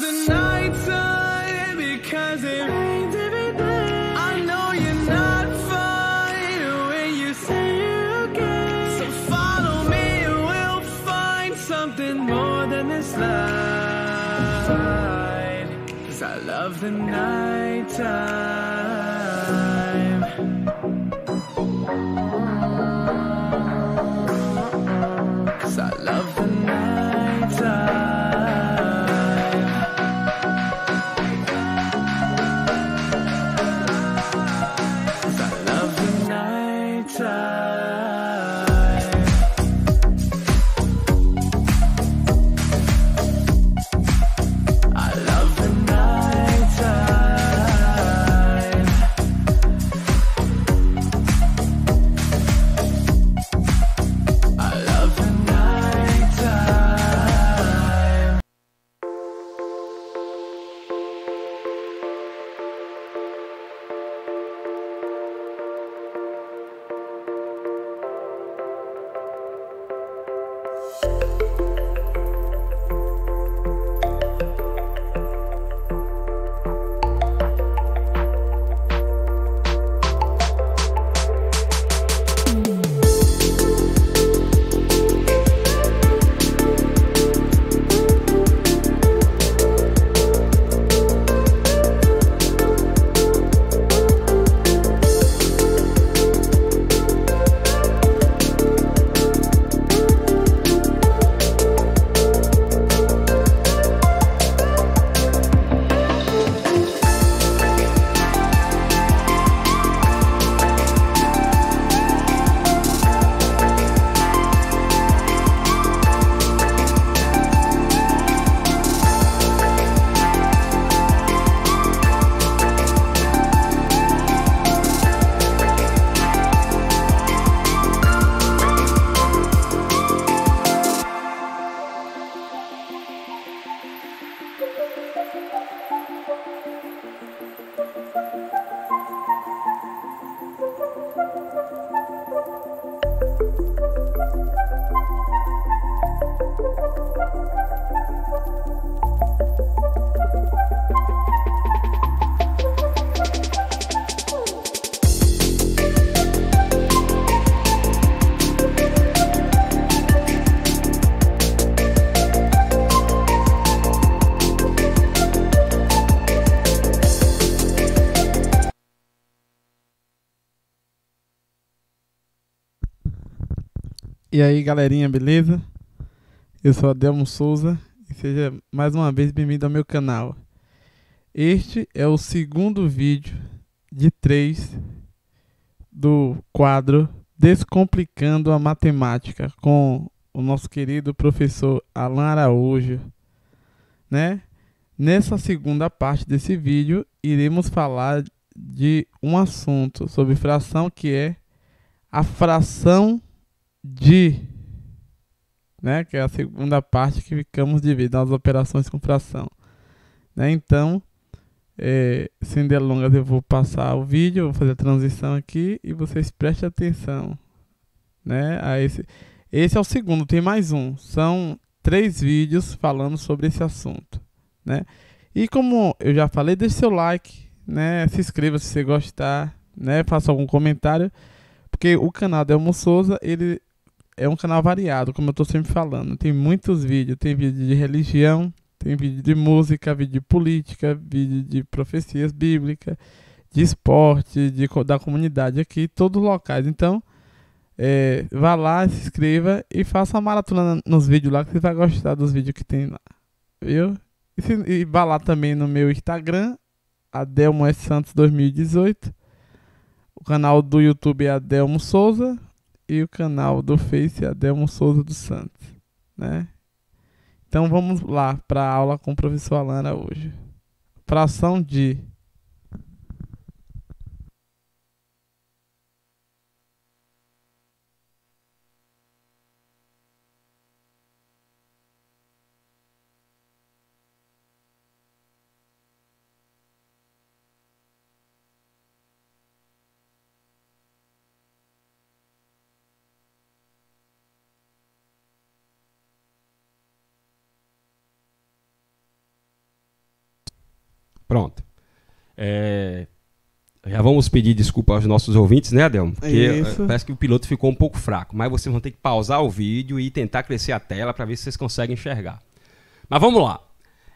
the night time because it rains every day. I know you're not fine when you say you can. So follow me and we'll find something more than this light. 'Cause I love the night time. 'Cause I love the night time. E aí galerinha, beleza? Eu sou Adelmo Souza e seja mais uma vez bem-vindo ao meu canal. Este é o segundo vídeo de 3 do quadro Descomplicando a Matemática com o nosso querido professor Alan Araújo, né? Nessa segunda parte desse vídeo iremos falar de um assunto sobre fração, que é a fração de, né, que é a segunda parte que ficamos de ver nas operações com fração, né? Então, sem delongas, eu vou passar o vídeo, vou fazer a transição aqui e vocês prestem atenção, né? Esse é o segundo, tem mais um, são 3 vídeos falando sobre esse assunto, né? E como eu já falei, deixe seu like, né? Se inscreva se você gostar, né? Faça algum comentário, porque o canal Adelmo Souza, ele é um canal variado, como eu estou sempre falando. Tem muitos vídeos, tem vídeo de religião, tem vídeo de música, vídeo de política, vídeo de profecias bíblicas, de esporte, da comunidade aqui, todos os locais. Então, vá lá, se inscreva e faça uma maratona nos vídeos lá, que você vai gostar dos vídeos que tem lá, viu? E vá lá também no meu Instagram, Adelmo S. Santos 2018. O canal do YouTube é Adelmo Souza. E o canal do Face é Adelmo Souza dos Santos, né? Então vamos lá para a aula com o professor Alan Araújo. Fração de. Pronto. Já vamos pedir desculpa aos nossos ouvintes, né, Adelmo? Porque parece que o piloto ficou um pouco fraco. Mas vocês vão ter que pausar o vídeo e tentar crescer a tela para ver se vocês conseguem enxergar. Mas vamos lá.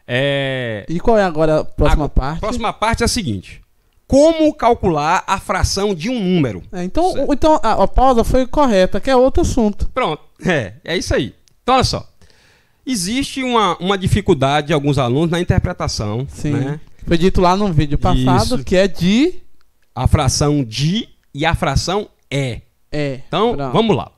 E qual é agora a próxima parte? A próxima parte é a seguinte. Como calcular a fração de um número? Então a pausa foi correta, que é outro assunto. Pronto. É isso aí. Então, olha só. Existe uma dificuldade de alguns alunos na interpretação. Sim. Né? Foi dito lá no vídeo passado, que é de... A fração de e a fração é. Então, pronto. Vamos lá.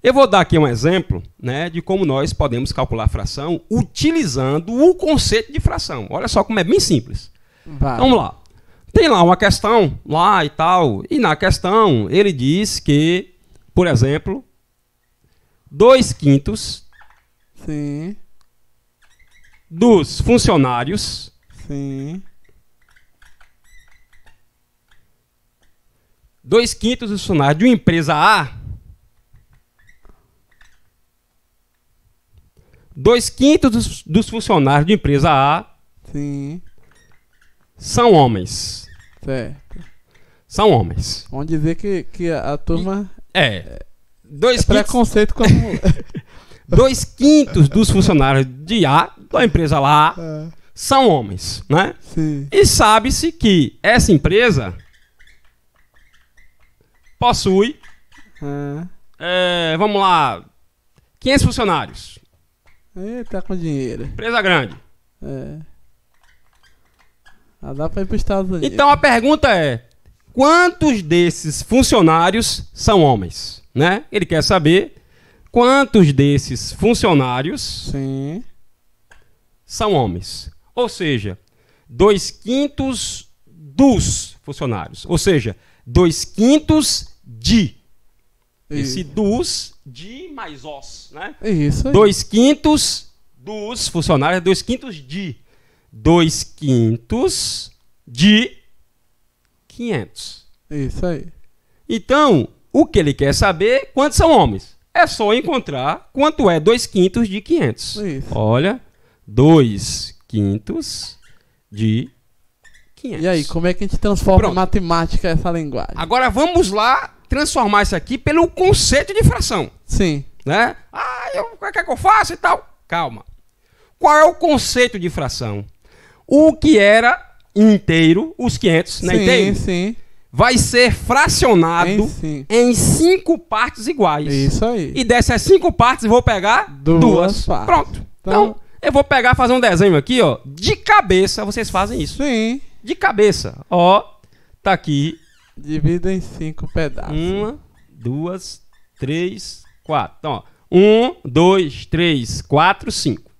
Eu vou dar aqui um exemplo, né, de como nós podemos calcular a fração utilizando o conceito de fração. Olha só como é bem simples. Vai. Vamos lá. Tem lá uma questão, lá e tal, e na questão ele diz que, por exemplo, 2/5 Sim. dos funcionários Sim. 2/5 dos funcionários de uma empresa A 2/5 dos funcionários de empresa A Sim. são homens. Certo. São homens. Vamos dizer que a turma... É 2/5 preconceito como... 2/5 dos funcionários de A, da empresa lá, são homens, né? Sim. E sabe-se que essa empresa possui, vamos lá, 500 funcionários. Aí tá com dinheiro. Empresa grande. Dá pra ir pros Estados Unidos. Então a pergunta é, quantos desses funcionários são homens? Né? Ele quer saber quantos desses funcionários Sim. são homens. Ou seja, 2/5 dos funcionários. Ou seja, 2/5 de. Esse dos, de mais os, né? Isso aí. 2/5 dos funcionários, 2/5 de. 2/5 de 500. Isso aí. Então, o que ele quer saber, quantos são homens? É só encontrar quanto é 2/5 de 500. Isso. Olha, 2/5 de 500. E aí, como é que a gente transforma Pronto. em matemática essa linguagem? Agora vamos lá transformar isso aqui pelo conceito de fração. Sim. Né? O que é que eu faço e tal? Calma. Qual é o conceito de fração? O que era inteiro, os 500, não é inteiro? Sim. Vai ser fracionado em 5 partes iguais. Isso aí. E dessas 5 partes eu vou pegar duas. partes. Pronto. Então, eu vou pegar, fazer um desenho aqui, ó. De cabeça, vocês fazem isso. Sim. De cabeça. Ó, tá aqui. Divida em 5 pedaços. 1, 2, 3, 4. Então, ó. 1, 2, 3, 4, 5.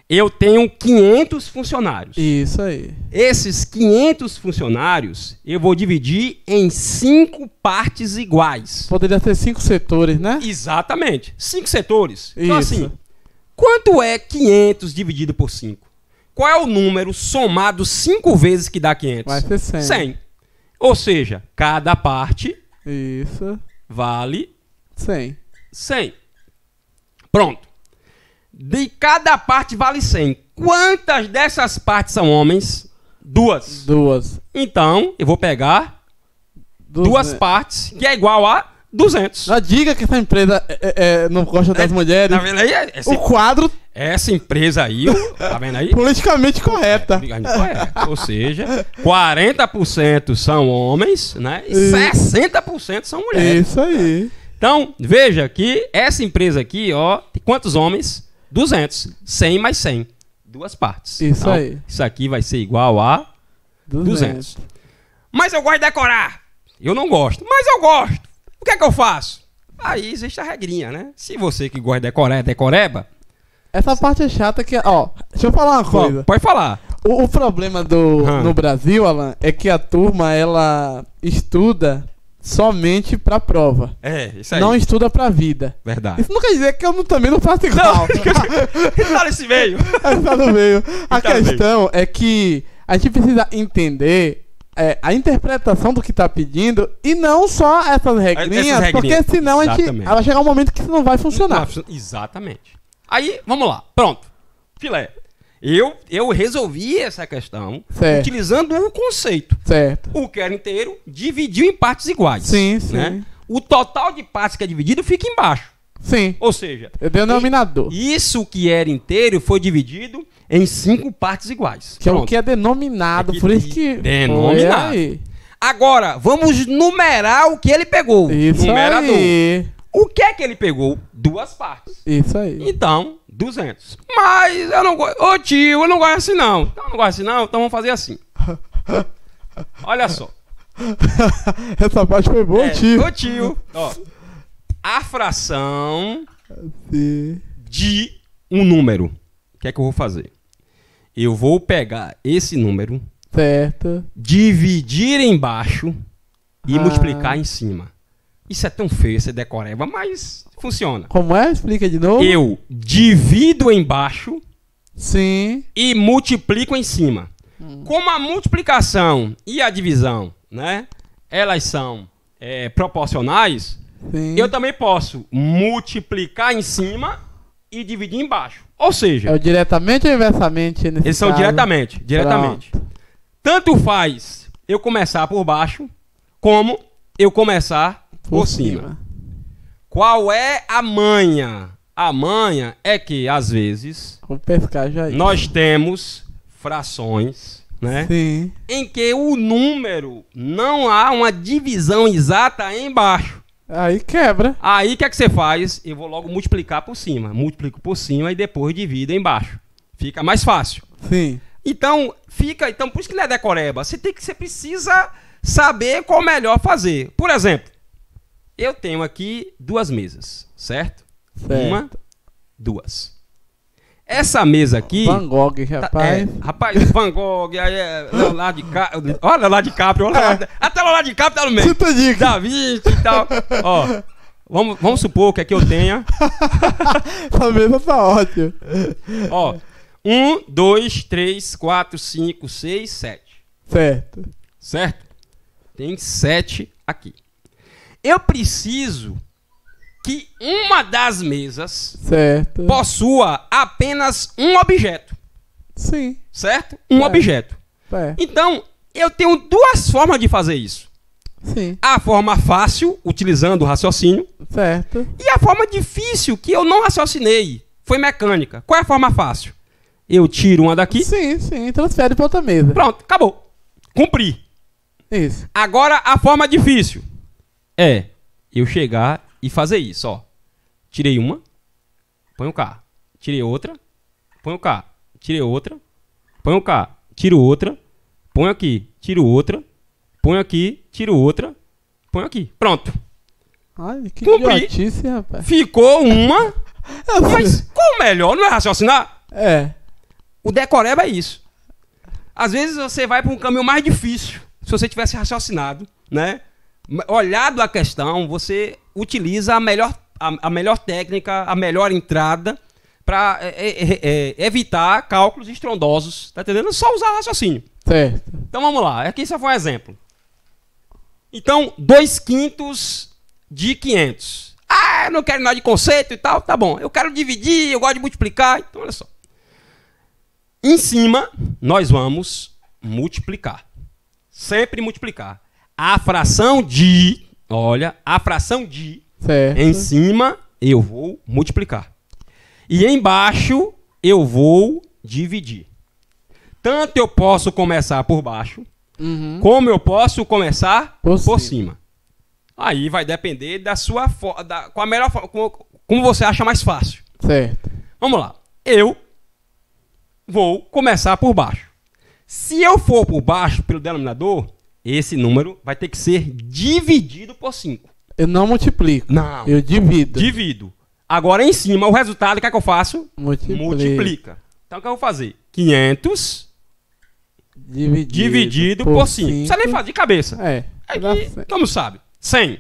Eu tenho 500 funcionários. Isso aí. Esses 500 funcionários eu vou dividir em 5 partes iguais. Poderia ter 5 setores, né? Exatamente. 5 setores. Então, Isso. assim, quanto é 500 dividido por 5? Qual é o número somado 5 vezes que dá 500? Vai ser 100. 100. Ou seja, cada parte Isso. vale 100. 100. Pronto. De cada parte vale 100. Quantas dessas partes são homens? 2. 2. Então, eu vou pegar 2 partes, que é igual a 200. Já diga que essa empresa não gosta das mulheres. Tá vendo aí? O quadro Essa empresa aí, tá vendo aí? politicamente correta. Ou seja, 40% são homens, né? E 60% são mulheres. Isso aí. Então, veja que essa empresa aqui, ó, tem quantos homens? 200. 100 mais 100. 2 partes. Isso então, aí. Isso aqui vai ser igual a 200. Mas eu gosto de decorar. Eu não gosto, mas eu gosto. O que é que eu faço? Aí existe a regrinha, né? Se você que gosta de decorar é decoreba... Essa parte é chata que... Ó, deixa eu falar uma coisa. Pode falar. O problema no Brasil, Alan, é que a turma, ela estuda somente pra prova. Isso aí. Não estuda pra vida. Verdade. Isso não quer dizer que eu também não faço igual. Tá nesse meio. Tá no meio. A questão é que a gente precisa entender a interpretação do que tá pedindo e não só essas regrinhas, porque senão vai chegar um momento que isso não vai funcionar. Exatamente. Aí, vamos lá. Pronto. Filé. Eu resolvi essa questão Certo. utilizando um conceito. Certo. O que era inteiro dividiu em partes iguais. Sim, sim. Né? O total de partes que é dividido fica embaixo. Sim. Ou seja, É denominador. isso que era inteiro foi dividido em 5 partes iguais. Que é o Pronto. que é denominado. É que por isso que. denominado. Foi aí. Agora, vamos numerar o que ele pegou. Isso Numerador. aí. O que é que ele pegou? 2 partes. Isso aí. Então, 200. Mas eu não gosto. Ô tio, eu não gosto assim não. Então não gosto assim não, então vamos fazer assim. Olha só. Essa parte foi boa, tio. Ô tio, ó. A fração Sim. de um número. O que é que eu vou fazer? Eu vou pegar esse número, Certo. dividir embaixo e Ah. multiplicar em cima. Isso é tão feio, você decoreba, mas funciona. Como é? Explica de novo. Eu divido embaixo Sim. e multiplico em cima. Como a multiplicação e a divisão, né, elas são proporcionais, Sim. eu também posso multiplicar em cima e dividir embaixo. Ou seja, É o diretamente ou inversamente? Nesse eles são caso? diretamente. Pronto. Tanto faz eu começar por baixo, como eu começar por cima. Qual é a manha? A manha é que, às vezes, Vou pescar já aí. nós temos frações, né? Sim. Em que o número não há uma divisão exata embaixo. Aí quebra. Aí o que é que você faz? Eu vou logo multiplicar por cima. Multiplico por cima e depois divido embaixo. Fica mais fácil. Sim. Então, por isso que não é decoreba. Você precisa saber qual melhor fazer. Por exemplo, eu tenho aqui 2 mesas, certo? Certo. 1, 2. Essa mesa aqui... Van Gogh, rapaz. rapaz, Van Gogh, aí é Leonardo DiCaprio. Olha Leonardo DiCaprio, até Leonardo DiCaprio tá no meio. Cita dica. Da Vinci e tal. Ó, vamos supor que aqui eu tenha. Essa mesa tá ótima. Ó, 1, 2, 3, 4, 5, 6, 7. Certo. Certo? Tem 7 aqui. Eu preciso que uma das mesas Certo. possua apenas um objeto. Sim. Certo? Um objeto. É. Então, eu tenho 2 formas de fazer isso. Sim. A forma fácil, utilizando o raciocínio, Certo. e a forma difícil, que eu não raciocinei, foi mecânica. Qual é a forma fácil? Eu tiro uma daqui, Sim, sim. Transfere pra outra mesa. pronto, acabou. Cumpri. Isso. Agora, a forma difícil é eu chegar e fazer isso, ó. Tirei uma, ponho cá. Tirei outra, ponho cá. Tirei outra, ponho cá. Tiro outra, ponho aqui. Tiro outra, ponho aqui. Tiro outra, ponho aqui. Pronto. Ai, que Cumpri. idiotice, rapaz. Ficou uma, mas qual o melhor? Não é raciocinar? É. O decoreba é isso. Às vezes você vai para um caminho mais difícil. Se você tivesse raciocinado, né? Olhado a questão, você utiliza a melhor técnica, a melhor entrada para evitar cálculos estrondosos. Tá entendendo? É só usar raciocínio. Certo. Então vamos lá. Aqui só foi um exemplo. Então, 2/5 de 500. Ah, eu não quero nada de conceito e tal. Tá bom. Eu quero dividir, eu gosto de multiplicar. Então, olha só. Em cima, nós vamos multiplicar. Sempre multiplicar. A fração de... Olha, a fração de... Certo. Em cima, eu vou multiplicar. E embaixo, eu vou dividir. Tanto eu posso começar por baixo, Uhum. como eu posso começar Por por cima. cima. Aí vai depender da sua com a melhor forma, como você acha mais fácil. Certo. Vamos lá. Eu vou começar por baixo. Se eu for por baixo pelo denominador, esse número vai ter que ser dividido por 5. Eu não multiplico. Não. Eu divido. Divido. Agora em cima, o resultado, o que é que eu faço? Multiplico. Multiplica. Então o que eu vou fazer? 500 dividido por 5. Não precisa nem fazer de cabeça. É. Dá Aqui, certo. como sabe? 100.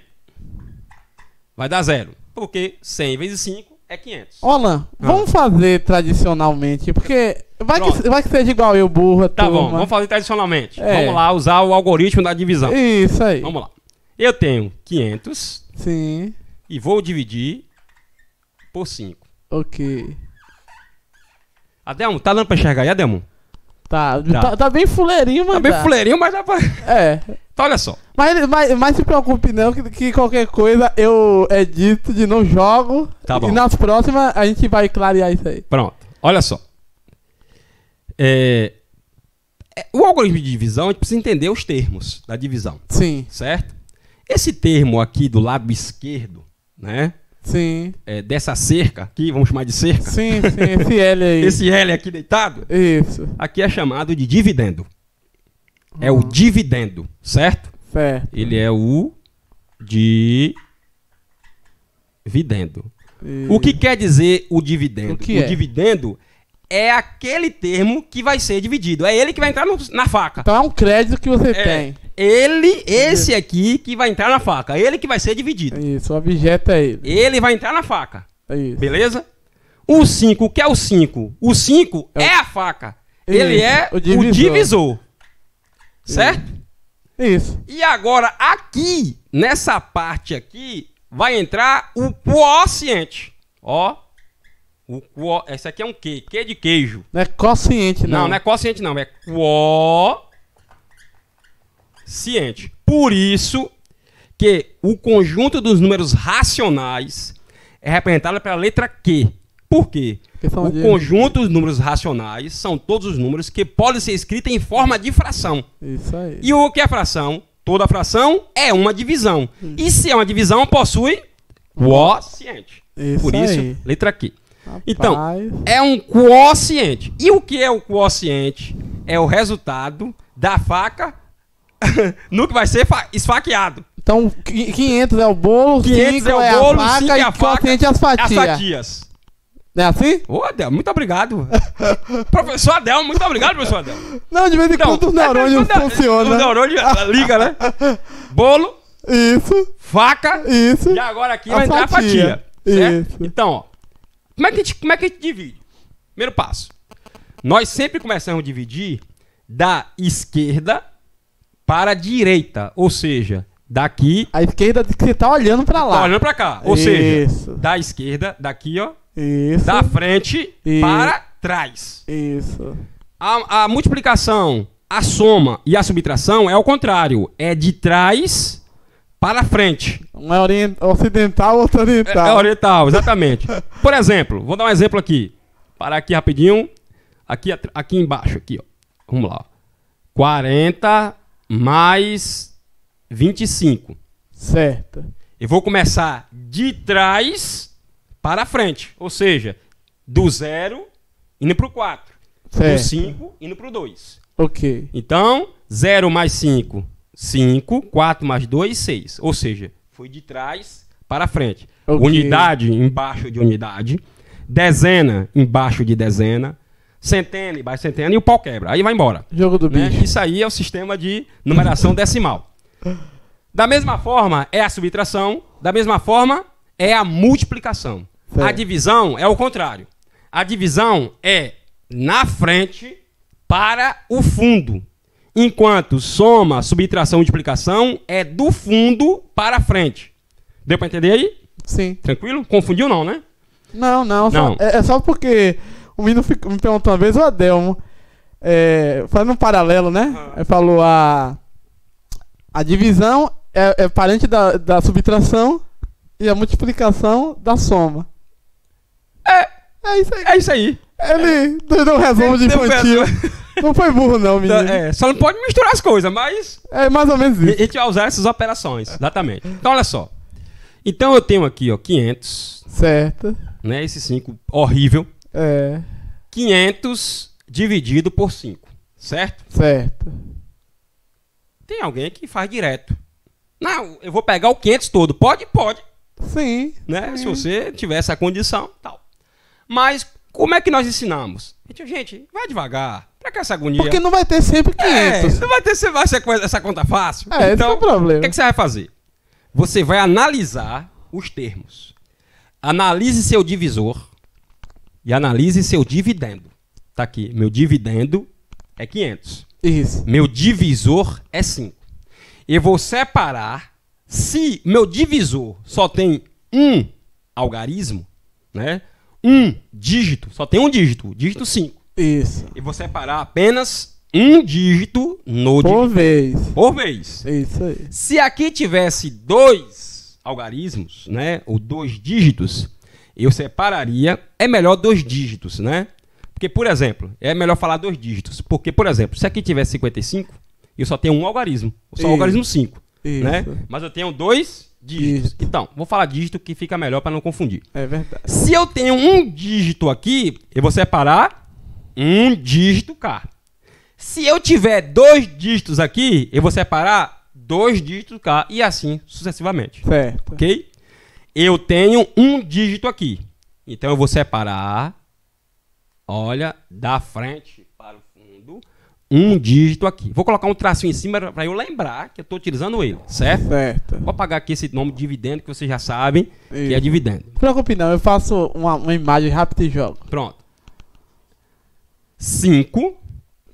Vai dar 0. Porque 100 vezes 5 é 500. Olan, vamos fazer tradicionalmente, porque vai que seja igual eu, burra, Tá turma. bom, vamos fazer tradicionalmente. É. Vamos lá usar o algoritmo da divisão. Isso aí. Vamos lá. Eu tenho 500 Sim, e vou dividir por 5. ok. Adelmo, tá dando pra enxergar aí, Adelmo? Tá bem fuleirinho, mano. Tá bem fuleirinho, mas dá pra... É. Então, olha só. Mas se preocupe não, que qualquer coisa eu edito de novo, jogo. Tá bom. E nas próximas a gente vai clarear isso aí. Pronto, olha só. O algoritmo de divisão, a gente precisa entender os termos da divisão, Sim, certo? Esse termo aqui do lado esquerdo, né? sim. Dessa cerca aqui, vamos chamar de cerca. Sim, esse L aí. Esse L aqui deitado, Isso, aqui é chamado de dividendo. É o dividendo, certo? certo. Ele é o dividendo. O que quer dizer o dividendo? O que é? Dividendo é aquele termo que vai ser dividido. É ele que vai entrar na faca. Então é um crédito que você tem. Esse aqui que vai entrar na faca. Ele que vai ser dividido. Isso, o objeto é ele. Ele vai entrar na faca. Isso. Beleza? O 5, o que é o 5? O 5 é a faca. Ele Isso, é o o divisor. divisor. Certo? Isso. E agora, aqui, nessa parte aqui, vai entrar o quociente. Ó. Esse aqui é um quê? Quê de queijo. Não é quociente, não. Não, não é quociente, não. É quociente. Por isso que o conjunto dos números racionais é representado pela letra Q. Por quê? O conjunto dos números racionais são todos os números que podem ser escritos em forma de fração. Isso aí. E o que é fração? Toda fração é uma divisão. E se é uma divisão, possui quociente. Isso Por isso, aí. letra Q. Rapaz. Então, é um quociente. E o que é o quociente? É o resultado da faca no que vai ser esfaqueado. Então, 500 é o bolo, 500 5 é é o bolo, a 5 faca é a e quociente é as As fatias. fatias. Não é assim? Ô, Adelmo, muito obrigado. Professor Adelmo, muito obrigado, professor Adelmo. Não, de vez em quando os neurônios funcionam. O neurônio liga, né? Bolo, Isso, faca, isso. e agora aqui vai entrar a fatia. Certo? Isso. Então, ó, como é que a gente divide? Primeiro passo. Nós sempre começamos a dividir da esquerda para a direita. Ou seja, daqui... A esquerda que você tá olhando pra lá. Tá olhando pra cá. Ou Isso. seja, da esquerda, daqui, ó. Isso. Da frente Isso. para trás. Isso. A multiplicação, a soma e a subtração é o contrário. É de trás para frente. Um é ocidental, outro oriental. É oriental, exatamente. Por exemplo, vou dar um exemplo aqui. Parar aqui rapidinho. Aqui embaixo, aqui, ó. Vamos lá. 40 mais 25. Certo. Eu vou começar de trás para frente. Ou seja, do 0 indo para o 4. Certo. Do 5 indo para o 2. Ok. Então, 0 mais 5, 5. 4 mais 2, 6. Ou seja, foi de trás para frente. Ok. Unidade embaixo de unidade. Dezena embaixo de dezena. Centena embaixo de centena. E o pau quebra. Aí vai embora. Jogo do Né? bicho. Isso aí é o sistema de numeração decimal. Da mesma forma é a subtração. Da mesma forma é a multiplicação. Certo. A divisão é o contrário. A divisão é na frente para o fundo. Enquanto soma, subtração e multiplicação é do fundo para frente. Deu para entender aí? Sim. Tranquilo? Confundiu não, né? Não. Não. É só porque o menino me perguntou uma vez, o Adelmo, fazendo um paralelo, né? Ele falou a divisão é parente da subtração e a multiplicação da soma. É isso aí. É isso aí. Ele deu um resumo de infantil. Não foi burro não, menino. Só não pode misturar as coisas, mas É mais ou menos a isso. gente vai usar essas operações. Exatamente. Então, olha só. Então, eu tenho aqui, ó, 500, Certo. né? Esse 5 horrível. É. 500 dividido por 5, certo? Certo. Tem alguém que faz direto. Não, eu vou pegar o 500 todo. Pode? Pode. Sim. Né? Se você tiver essa condição, tal. Mas como é que nós ensinamos? Gente, vai devagar. Pra que essa agonia? Porque não vai ter sempre 500. Não vai ter essa conta fácil. Esse Então, é o problema. o que você vai fazer? Você vai analisar os termos. Analise seu divisor e analise seu dividendo. Tá aqui. Meu dividendo é 500. Isso. Meu divisor é 5. Eu vou separar. Se meu divisor só tem um algarismo, né? um dígito, só tem um dígito, o dígito 5. Isso. E vou separar apenas um dígito no Por dígito vez. por vez. Isso aí. Se aqui tivesse 2 algarismos, né, ou 2 dígitos, eu separaria, é melhor 2 dígitos, né? Porque, por exemplo, é melhor falar 2 dígitos, porque, por exemplo, se aqui tivesse 55, eu só tenho um algarismo, só o algarismo 5, né? Mas eu tenho 2 dígitos. Então, vou falar dígito que fica melhor para não confundir. É verdade. Se eu tenho um dígito aqui, eu vou separar um dígito K. Se eu tiver 2 dígitos aqui, eu vou separar 2 dígitos K e assim sucessivamente. Certo. Ok? Eu tenho um dígito aqui. Então eu vou separar, olha, da frente para o fundo, um dígito aqui. Vou colocar um tracinho em cima para eu lembrar que eu estou utilizando ele, certo? Certo. Vou apagar aqui esse nome de dividendo que vocês já sabem que é Isso. dividendo. Não se preocupe não, eu faço uma imagem rápida e jogo. Pronto. 5,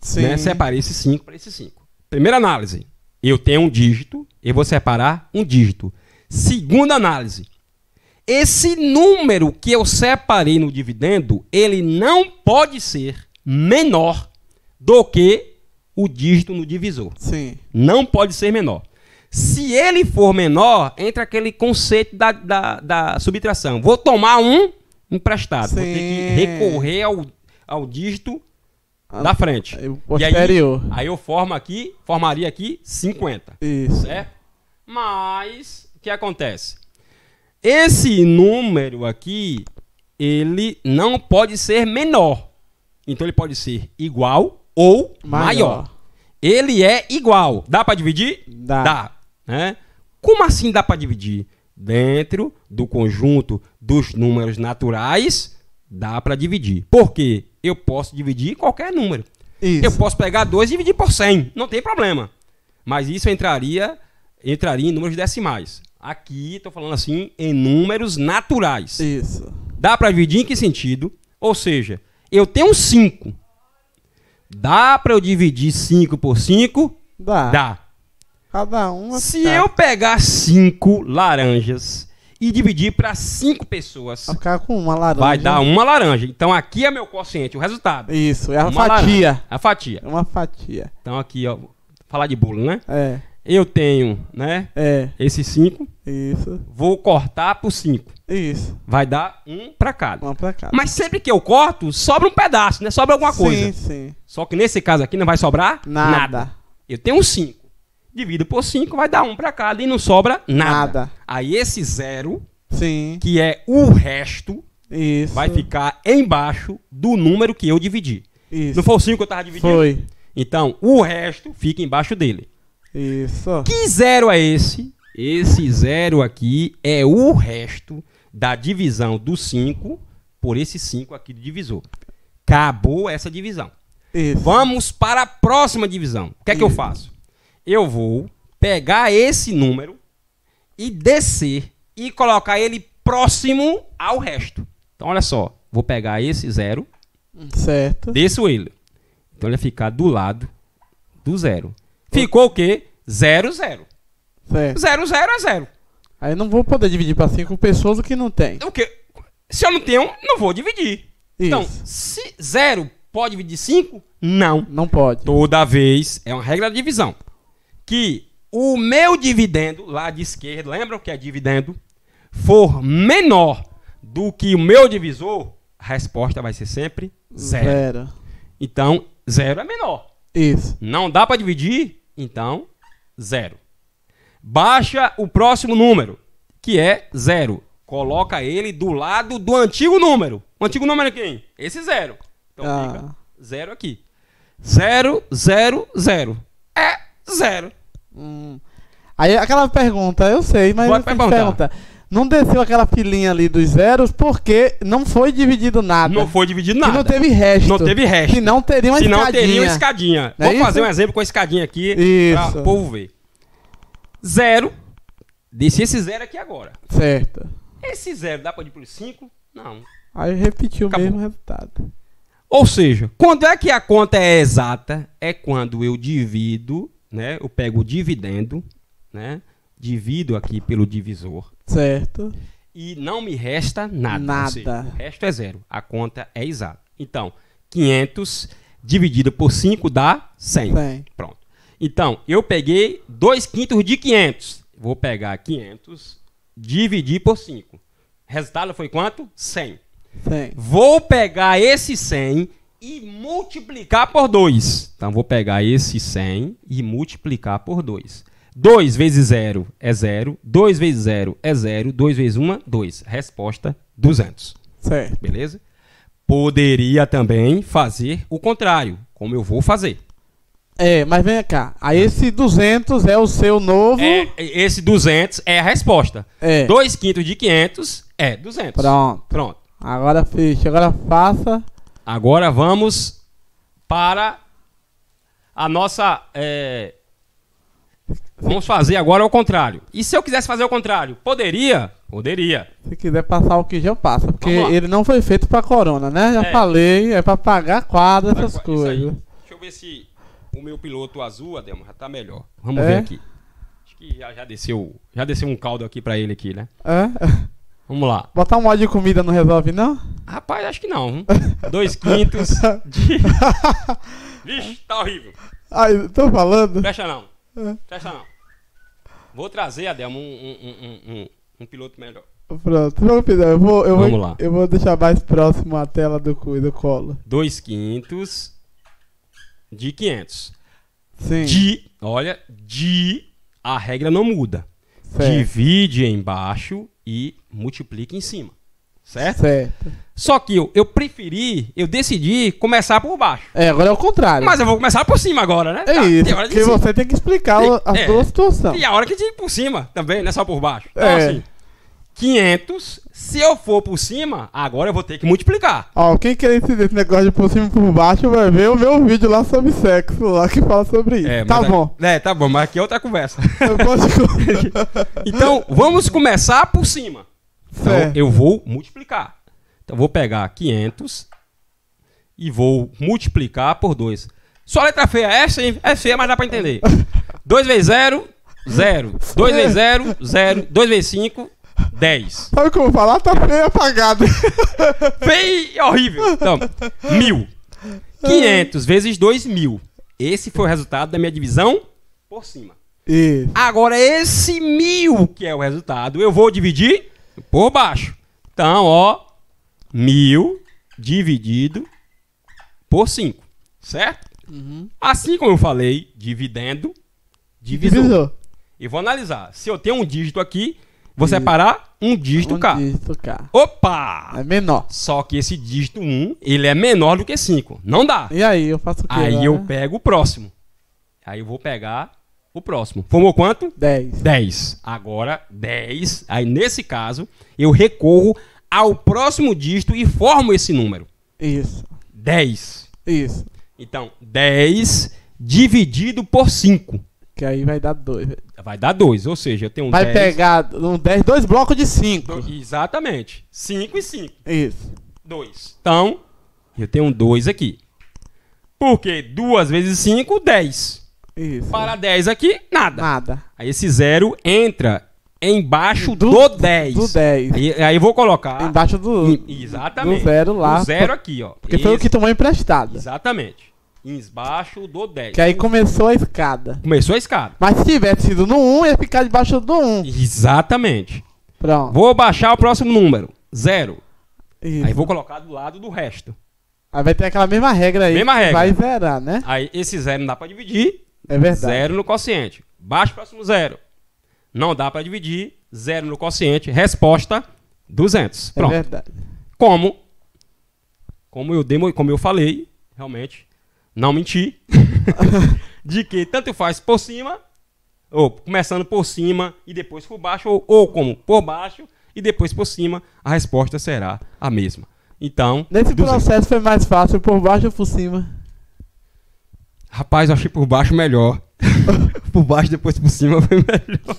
Sim. né? Separei esse 5 para esse 5. Primeira análise. Eu tenho um dígito, eu vou separar um dígito. Segunda análise. Esse número que eu separei no dividendo, ele não pode ser menor do que o dígito no divisor. Sim. Não pode ser menor. Se ele for menor, entra aquele conceito da subtração. Vou tomar um emprestado. Vou ter que Sim. recorrer ao dígito da frente. O posterior. E aí eu formaria aqui 50. Isso. Certo? Mas, o que acontece? Esse número aqui, ele não pode ser menor. Então ele pode ser igual ou maior. Ele é igual. Dá para dividir? Dá. Né? Como assim dá para dividir? Dentro do conjunto dos números naturais, dá para dividir. Por quê? Eu posso dividir qualquer número. Isso. Eu posso pegar 2 e dividir por 100. Não tem problema. Mas isso entraria em números decimais. Aqui, estou falando assim, em números naturais. Isso. Dá para dividir em que sentido? Ou seja, eu tenho 5. Dá para eu dividir 5 por 5? Dá. Dá. Cada um. Se eu pegar 5 laranjas e dividir para 5 pessoas, Vai ficar com uma laranja. vai dar uma laranja. Então aqui é meu quociente, o resultado. Isso, é a Uma fatia. laranja. A fatia. É uma fatia. Então aqui, ó, falar de bolo, né? É. Eu tenho, né, É. esses 5, Isso. vou cortar por 5. Isso. Vai dar um para cada. Uma pra cá. Mas sempre que eu corto, sobra um pedaço, né? Sobra alguma coisa. Sim, sim. Só que nesse caso aqui não vai sobrar Nada. Eu tenho 5. Divido por 5, vai dar um para cada e não sobra nada. Nada. Aí esse 0, Sim. que é o resto, Isso. vai ficar embaixo do número que eu dividi. Isso. Não foi o 5 que eu tava dividindo? Foi. Então, o resto fica embaixo dele. Isso. Que 0 é esse? Esse 0 aqui é o resto da divisão do 5 por esse 5 aqui do divisor. Acabou essa divisão. Isso. Vamos para a próxima divisão. O que é que eu faço? Eu vou pegar esse número e descer e colocar ele próximo ao resto. Então, olha só. Vou pegar esse 0, Certo. desço ele. Então, ele vai ficar do lado do 0. Ficou o quê? 0, 0. Certo. 0, 0 é 0. Aí eu não vou poder dividir pra 5 pessoas o que não tem. O quê? Se eu não tenho, não vou dividir. Então, Isso. se 0 pode dividir 5? Não. Não pode. Toda vez, é uma regra de divisão, que o meu dividendo, lá de esquerda, lembram que é dividendo, for menor do que o meu divisor, a resposta vai ser sempre 0. Zero. Então, 0 é menor. Isso. Não dá para dividir? Então, 0. Baixa o próximo número, que é 0. Coloca ele do lado do antigo número. O antigo número é quem? Esse 0. Então fica 0 aqui. 0, 0, 0. É 0. Aí aquela pergunta, eu sei, mas Pode eu tenho que perguntar. perguntar. Não desceu aquela filinha ali dos zeros porque não foi dividido nada. Não foi dividido Que nada. não teve resto. Não teve resto. Se não teria uma Senão escadinha. teria uma escadinha. Não é Vou fazer isso? um exemplo com a escadinha aqui Isso. para o povo ver. 0. Desci esse 0 aqui agora. Certo. Esse 0 dá para dividir por 5? Não. Aí repetiu o Acabou. mesmo resultado. Ou seja, quando é que a conta é exata? É quando eu divido, né? Eu pego o dividendo, né? Divido aqui pelo divisor. Certo. e não me resta nada. Nada. Ou seja, o resto é zero. A conta é exata. Então, 500 dividido por 5 dá 100. 100. Pronto. Então, eu peguei 2/5 de 500. Vou pegar 500, dividir por 5. Resultado foi quanto? 100. 100. Vou pegar esse 100 e multiplicar por 2. Então, vou pegar esse 100 e multiplicar por 2. 2 vezes 0 é 0. 2 vezes 0 é 0. 2 vezes 1, 2. Resposta, 200. Certo. Beleza? Poderia também fazer o contrário, como eu vou fazer. Mas vem cá. Aí esse 200 é o seu novo... Esse 200 é a resposta. 2/5 de 500 é 200. Pronto. Agora fecha. Agora faça... Agora vamos para a nossa... Vamos fazer agora o contrário. E se eu quisesse fazer o contrário? Poderia? Poderia. Se quiser passar o que já passa. Porque Vamos lá. ele não foi feito pra corona, né? Já falei. É pra pagar quadro, essas Isso aí. coisas. Deixa eu ver se o meu piloto azul, Adelmo, já tá melhor. Vamos ver aqui. Acho que já desceu um caldo aqui pra ele aqui, né? Vamos lá. Botar um molho de comida não resolve, não? Rapaz, acho que não. 2/5 de... Vixe, tá horrível. Ai, tô falando. Fecha não. Fecha não. Vou trazer, Adelmo, um piloto melhor. Pronto, vamos fazer. Vamos lá. Eu vou deixar mais próximo a tela do colo. 2/5 de 500. Sim. A regra não muda. Certo. Divide embaixo e multiplica em cima. Certo? Certo. Só que eu decidi começar por baixo. Agora é o contrário. Mas eu vou começar por cima agora, né? Isso, Tem hora de porque cima. você tem que explicar as duas situações. E a hora que tem por cima também, não é só por baixo. Então, assim, 500, se eu for por cima, agora eu vou ter que multiplicar. Ó, quem quer entender esse negócio de por cima e por baixo vai ver o meu vídeo lá sobre sexo, lá que fala sobre isso. Tá bom. Tá bom, mas aqui é outra conversa. Eu posso... Então, vamos começar por cima. Então, Certo. eu vou multiplicar. Então, vou pegar 500 e vou multiplicar por 2. Só letra feia. Essa é feia, mas dá pra entender. 2 vezes 0, 0. 2 vezes 0, 0. 2 vezes 5, 10. Sabe como falar? Tá feio apagado. Feio e horrível. Então, 1000. 500 vezes 2, 1000. Esse foi o resultado da minha divisão por cima. Isso. Agora, esse 1000, que é o resultado, eu vou dividir por baixo. Então, ó, 1000 dividido por 5. Certo? Assim como eu falei, dividendo, divisor. E vou analisar. Se eu tenho um dígito aqui, vou separar um dígito cá. Dígito cá. Opa! É menor. Só que esse dígito 1, ele é menor do que 5. Não dá. E aí, eu faço o quê? Aí agora? eu pego o próximo. Aí eu vou pegar o próximo. Formou quanto? 10. 10. Agora, 10. Aí, nesse caso, eu recorro ao próximo dígito e formo esse número. Isso. 10. Isso. Então, 10 dividido por 5. Que aí vai dar 2. Vai dar 2. Ou seja, eu tenho um Vai 10. pegar um 10, 2 blocos de 5. Exatamente. 5 e 5. Isso. 2. Então, eu tenho um 2 aqui. Porque 2 vezes 5, 10. Isso. Para 10 aqui, nada. Nada. Aí esse 0 entra embaixo do 10. Do 10. Aí eu vou colocar... Embaixo do... Exatamente. do 0 lá. Do 0 aqui, ó. Porque foi o que tomou emprestado. Exatamente. Embaixo do 10. Que aí começou a escada. Começou a escada. Mas se tivesse sido no 1, ia ficar debaixo do 1. Exatamente. Pronto. Vou baixar o próximo número. 0. Isso. Aí vou colocar do lado do resto. Aí vai ter aquela mesma regra aí. Mesma regra. Vai zerar, né? Aí esse 0 não dá pra dividir. É verdade. 0 no quociente. Baixa o próximo 0. Não dá pra dividir. 0 no quociente. Resposta, 200. Pronto. É verdade. Como eu falei, realmente, não menti, de que tanto faz por cima, ou começando por cima e depois por baixo, ou como por baixo e depois por cima, a resposta será a mesma. Então, Nesse 200. processo foi mais fácil por baixo ou por cima? Rapaz, eu achei por baixo melhor. Por baixo depois por cima foi melhor.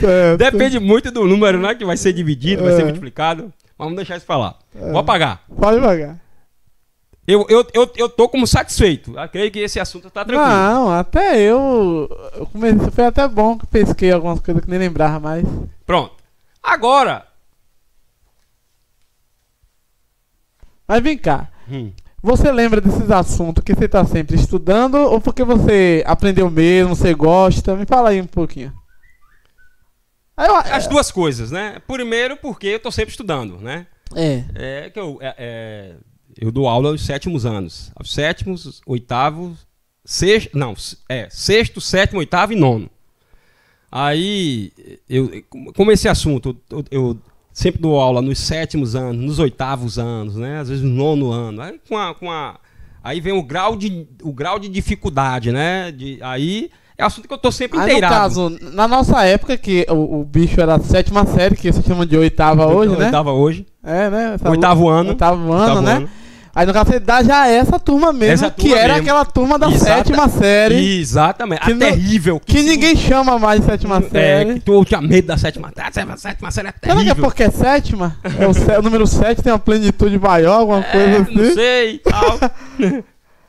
Certo. Depende muito do número, né, que vai ser dividido, vai ser multiplicado. Mas vamos deixar isso pra lá. Vou apagar. Pode pagar. Eu tô como satisfeito. Eu creio que esse assunto tá tranquilo. Não, até eu comecei, foi até bom que pesquei algumas coisas que nem lembrava mais. Pronto. Agora, Mas vem cá. Você lembra desses assuntos que você tá sempre estudando ou porque você aprendeu mesmo, você gosta? Me fala aí um pouquinho. As duas coisas, né? Primeiro porque eu tô sempre estudando, né? Eu dou aula aos 7º anos. Aos 7º, 8º, sexto, 7º, 8º e 9º. Aí, como esse assunto, eu sempre dou aula nos 7º anos, nos 8º anos, né? Às vezes no 9º ano. Aí, aí vem o grau de dificuldade, né? Aí é assunto que eu tô sempre inteirado. No caso, na nossa época, que o bicho era a 7ª série, que se chama de 8ª hoje, né? 8ª hoje. Né? 8º ano. 8º ano, né? Aí no caso você dá já essa turma mesmo, que era aquela turma da 7ª série. Exatamente, a terrível. Que ninguém chama mais de 7ª série. Tu tinha medo da 7ª série. A 7ª série é terrível. Será que é porque é 7ª? O número 7 tem uma plenitude maior, alguma coisa assim? Não sei, tal.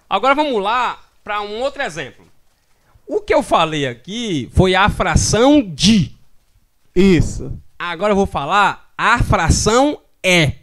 Agora vamos lá para um outro exemplo. O que eu falei aqui foi a fração de. Isso. Agora eu vou falar a fração é.